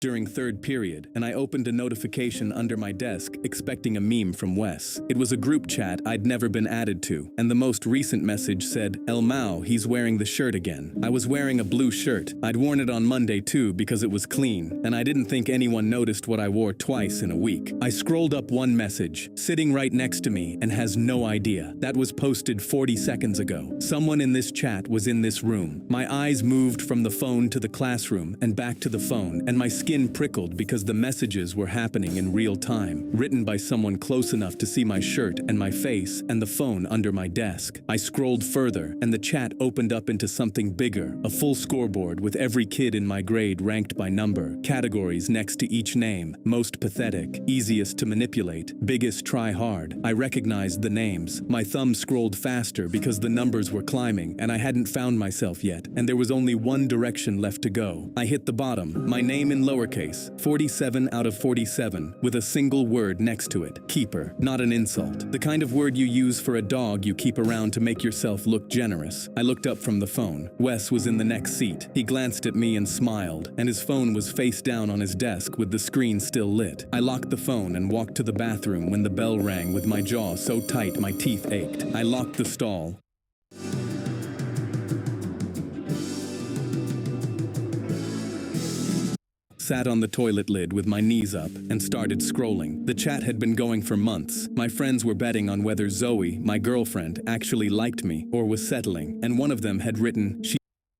during third period, and I opened a notification under my desk, expecting a meme from Wes. It was a group chat I'd never been added to, and the most recent message said, "El Mao, he's wearing the shirt again." I was wearing a blue shirt. I'd worn it on Monday too because it was clean, and I didn't think anyone noticed what I wore twice in a week. I scrolled up one message, sitting right next to me, and has no idea. That was posted 40 seconds ago. Someone in this chat was in this room. My eyes moved from the phone to the classroom and back to the phone, and my skin prickled because the messages were happening in real time, written by someone close enough to see my shirt and my face and the phone under my desk. I scrolled further, and the chat opened up into something bigger, a full scoreboard with every kid in my grade ranked by number, categories next to each name, most pathetic, easiest to manipulate, biggest try hard. I recognized the names. My thumb scrolled faster because the numbers were climbing, and I hadn't found myself yet, and there was only one direction left to go. I hit the bottom, my name in lowercase, 47 out of 47, with a single word next to it, keeper, not an insult. The kind of word you use for a dog you keep around to make yourself look generous. I looked up from the phone. Wes was in the next seat. He glanced at me and smiled, and his phone was face down on his desk with the screen still lit. I locked the phone and walked to the bathroom when the bell rang with my jaw so tight my teeth ached. I locked the stall. Sat on the toilet lid with my knees up and started scrolling. The chat had been going for months. My friends were betting on whether Zoe, my girlfriend, actually liked me or was settling, and one of them had written,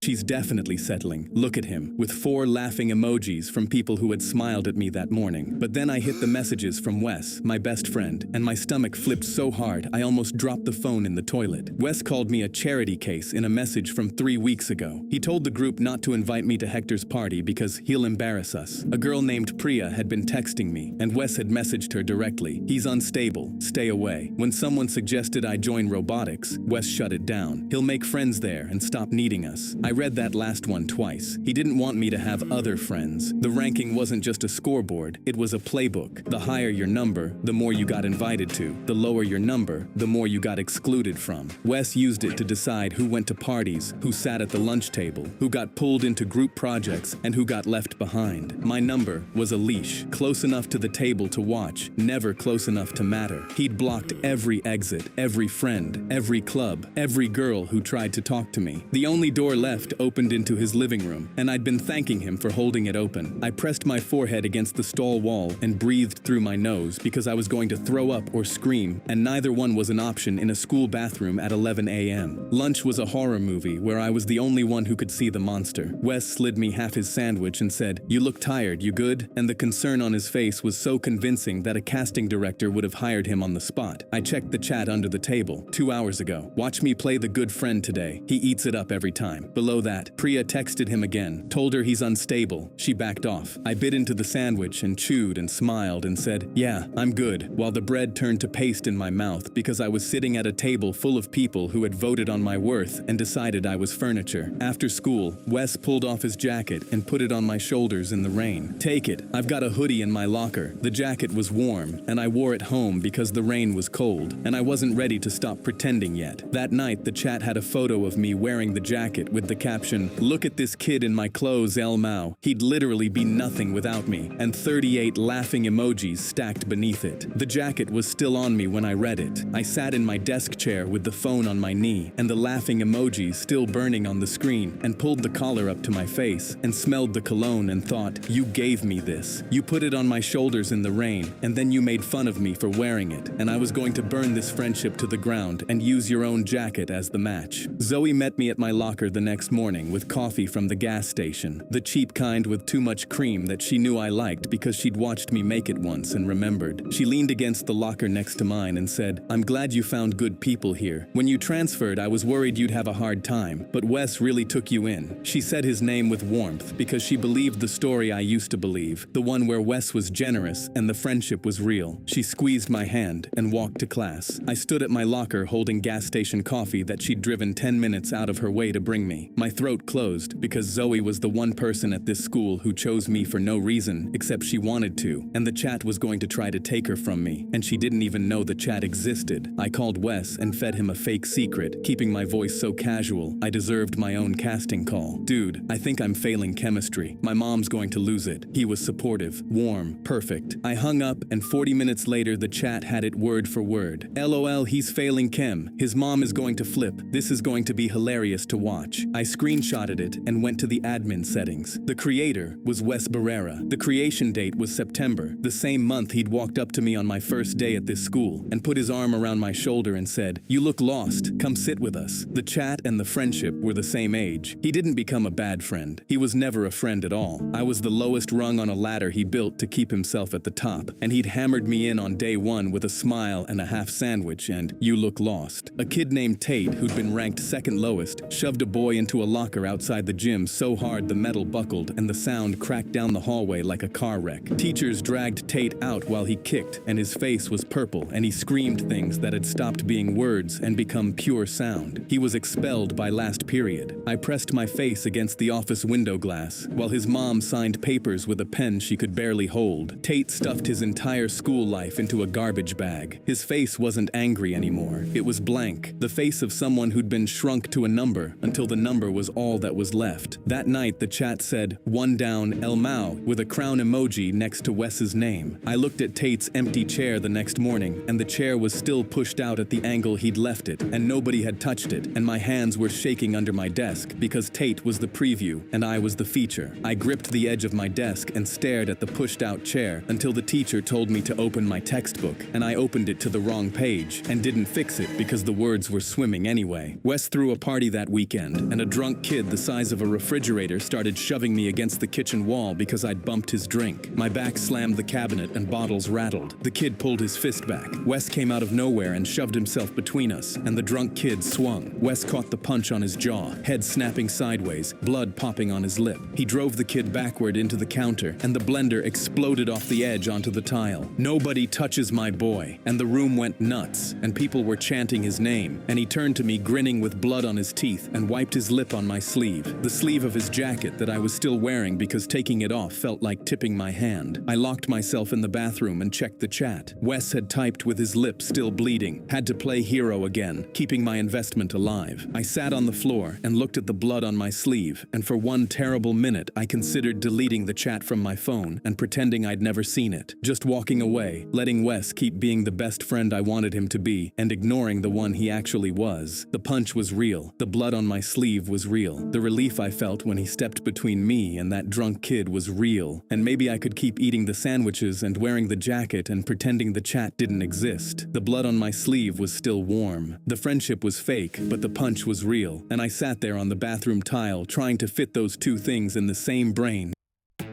"She's definitely settling. Look at him," with 4 laughing emojis from people who had smiled at me that morning. But then I hit the messages from Wes, my best friend, and my stomach flipped so hard I almost dropped the phone in the toilet. Wes called me a charity case in a message from 3 weeks ago. He told the group not to invite me to Hector's party because he'll embarrass us. A girl named Priya had been texting me, and Wes had messaged her directly. "He's unstable. Stay away." When someone suggested I join robotics, Wes shut it down. "He'll make friends there and stop needing us." I read that last one twice. He didn't want me to have other friends. The ranking wasn't just a scoreboard, it was a playbook. The higher your number, the more you got invited to. The lower your number, the more you got excluded from. Wes used it to decide who went to parties, who sat at the lunch table, who got pulled into group projects, and who got left behind. My number was a leash, close enough to the table to watch, never close enough to matter. He'd blocked every exit, every friend, every club, every girl who tried to talk to me. The only door left opened into his living room, and I'd been thanking him for holding it open. I pressed my forehead against the stall wall and breathed through my nose because I was going to throw up or scream, and neither one was an option in a school bathroom at 11 a.m. Lunch was a horror movie where I was the only one who could see the monster. Wes slid me half his sandwich and said, "You look tired, you good?" And the concern on his face was so convincing that a casting director would have hired him on the spot. I checked the chat under the table, 2 hours ago. "Watch me play the good friend today. He eats it up every time." Below that, Priya texted him again, told her he's unstable. She backed off. I bit into the sandwich and chewed and smiled and said, "Yeah, I'm good," while the bread turned to paste in my mouth because I was sitting at a table full of people who had voted on my worth and decided I was furniture. After school, Wes pulled off his jacket and put it on my shoulders in the rain. "Take it. I've got a hoodie in my locker." The jacket was warm, and I wore it home because the rain was cold, and I wasn't ready to stop pretending yet. That night, the chat had a photo of me wearing the jacket with the caption, "Look at this kid in my clothes, El Mao. He'd literally be nothing without me," and 38 laughing emojis stacked beneath it. The jacket was still on me when I read it. I sat in my desk chair with the phone on my knee, and the laughing emojis still burning on the screen, and pulled the collar up to my face, and smelled the cologne and thought, "You gave me this. You put it on my shoulders in the rain, and then you made fun of me for wearing it, and I was going to burn this friendship to the ground and use your own jacket as the match." Zoe met me at my locker the next morning with coffee from the gas station, the cheap kind with too much cream that she knew I liked because she'd watched me make it once and remembered. She leaned against the locker next to mine and said, "I'm glad you found good people here. When you transferred, I was worried you'd have a hard time, but Wes really took you in." She said his name with warmth because she believed the story I used to believe, the one where Wes was generous and the friendship was real. She squeezed my hand and walked to class. I stood at my locker holding gas station coffee that she'd driven 10 minutes out of her way to bring me. My throat closed because Zoe was the one person at this school who chose me for no reason except she wanted to, and the chat was going to try to take her from me, and she didn't even know the chat existed. I called Wes and fed him a fake secret, keeping my voice so casual I deserved my own casting call. Dude, I think I'm failing chemistry. My mom's going to lose it. He was supportive, warm, perfect. I hung up, and 40 minutes later the chat had it word for word. LOL, he's failing chem. His mom is going to flip. This is going to be hilarious to watch. I screenshotted it and went to the admin settings. The creator was Wes Barrera. The creation date was September, the same month he'd walked up to me on my first day at this school and put his arm around my shoulder and said, "You look lost. Come sit with us." The chat and the friendship were the same age. He didn't become a bad friend. He was never a friend at all. I was the lowest rung on a ladder he built to keep himself at the top, and he'd hammered me in on day one with a smile and a half sandwich and, "You look lost." A kid named Tate, who'd been ranked second lowest, shoved a boy into a locker outside the gym so hard the metal buckled and the sound cracked down the hallway like a car wreck. Teachers dragged Tate out while he kicked, and his face was purple, and he screamed things that had stopped being words and become pure sound. He was expelled by last period. I pressed my face against the office window glass, while his mom signed papers with a pen she could barely hold. Tate stuffed his entire school life into a garbage bag. His face wasn't angry anymore. It was blank, the face of someone who'd been shrunk to a number until the number was all that was left. That night, the chat said, "One down, El Mao," with a crown emoji next to Wes's name. I looked at Tate's empty chair the next morning, and the chair was still pushed out at the angle he'd left it, and nobody had touched it, and my hands were shaking under my desk because Tate was the preview and I was the feature. I gripped the edge of my desk and stared at the pushed-out chair until the teacher told me to open my textbook, and I opened it to the wrong page and didn't fix it because the words were swimming anyway. Wes threw a party that weekend, and a drunk kid the size of a refrigerator started shoving me against the kitchen wall because I'd bumped his drink. My back slammed the cabinet and bottles rattled. The kid pulled his fist back. Wes came out of nowhere and shoved himself between us, and the drunk kid swung. Wes caught the punch on his jaw, head snapping sideways, blood popping on his lip. He drove the kid backward into the counter, and the blender exploded off the edge onto the tile. "Nobody touches my boy," and the room went nuts, and people were chanting his name, and he turned to me grinning with blood on his teeth and wiped his lip on my sleeve, the sleeve of his jacket that I was still wearing because taking it off felt like tipping my hand. I locked myself in the bathroom and checked the chat. Wes had typed with his lip still bleeding, had to play hero again, keeping my investment alive. I sat on the floor and looked at the blood on my sleeve, and for one terrible minute I considered deleting the chat from my phone and pretending I'd never seen it. Just walking away, letting Wes keep being the best friend I wanted him to be, and ignoring the one he actually was. The punch was real. The blood on my sleeve was real. The relief I felt when he stepped between me and that drunk kid was real. And maybe I could keep eating the sandwiches and wearing the jacket and pretending the chat didn't exist. The blood on my sleeve was still warm. The friendship was fake, but the punch was real. And I sat there on the bathroom tile trying to fit those two things in the same brain.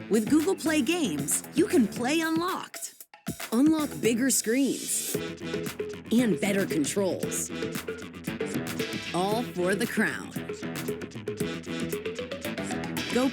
With Google Play Games, you can play unlocked. Unlock bigger screens and better controls. All for the crown. Go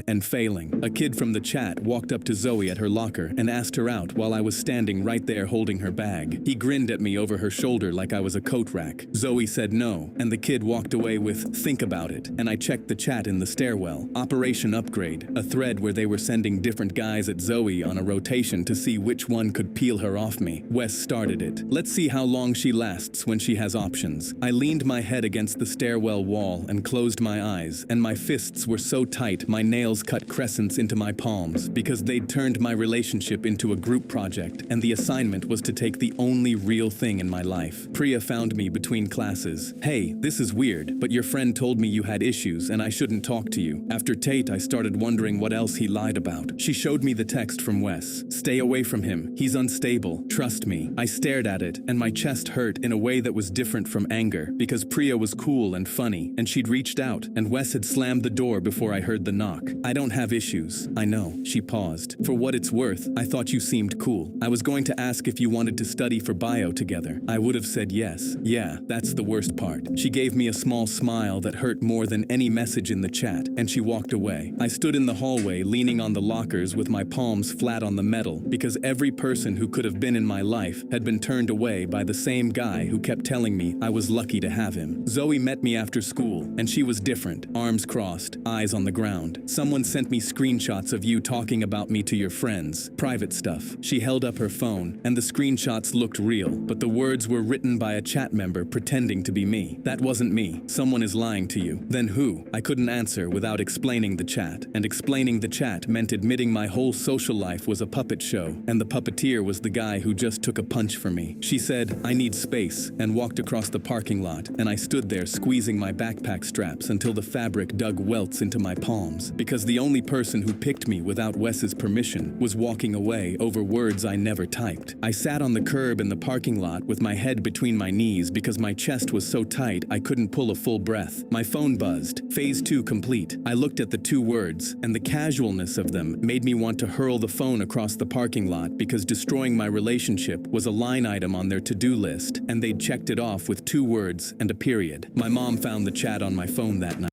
And failing. A kid from the chat walked up to Zoe at her locker and asked her out while I was standing right there holding her bag. He grinned at me over her shoulder like I was a coat rack. Zoe said no, and the kid walked away with, "Think about it," and I checked the chat in the stairwell. Operation Upgrade, a thread where they were sending different guys at Zoe on a rotation to see which one could peel her off me. Wes started it. Let's see how long she lasts when she has options. I leaned my head against the stairwell wall and closed my eyes, and my fists were so tight my nails cut crescents into my palms because they'd turned my relationship into a group project, and the assignment was to take the only real thing in my life. Priya found me between classes. "Hey, this is weird, but your friend told me you had issues and I shouldn't talk to you." After Tate, I started wondering what else he lied about. She showed me the text from Wes. "Stay away from him. He's unstable. Trust me." I stared at it, and my chest hurt in a way that was different from anger because Priya was cool and funny, and she'd reached out, and Wes had slammed the door before I heard the knock. work. I don't have issues. I know. She paused. For what it's worth, I thought you seemed cool. I was going to ask if you wanted to study for bio together. I would have said yes. Yeah, that's the worst part. She gave me a small smile that hurt more than any message in the chat, and she walked away. I stood in the hallway, leaning on the lockers with my palms flat on the metal, because every person who could have been in my life had been turned away by the same guy who kept telling me I was lucky to have him. Zoe met me after school, and she was different, arms crossed, eyes on the ground. Someone sent me screenshots of you talking about me to your friends, private stuff. She held up her phone, and the screenshots looked real, but the words were written by a chat member pretending to be me. That wasn't me. Someone is lying to you. Then who? I couldn't answer without explaining the chat, and explaining the chat meant admitting my whole social life was a puppet show, and the puppeteer was the guy who just took a punch for me. She said, I need space, and walked across the parking lot, and I stood there squeezing my backpack straps until the fabric dug welts into my palms, because the only person who picked me without Wes's permission was walking away over words I never typed. I sat on the curb in the parking lot with my head between my knees because my chest was so tight I couldn't pull a full breath. My phone buzzed. Phase 2 complete. I looked at the 2 words, and the casualness of them made me want to hurl the phone across the parking lot because destroying my relationship was a line item on their to-do list, and they'd checked it off with 2 words and a period. My mom found the chat on my phone that night.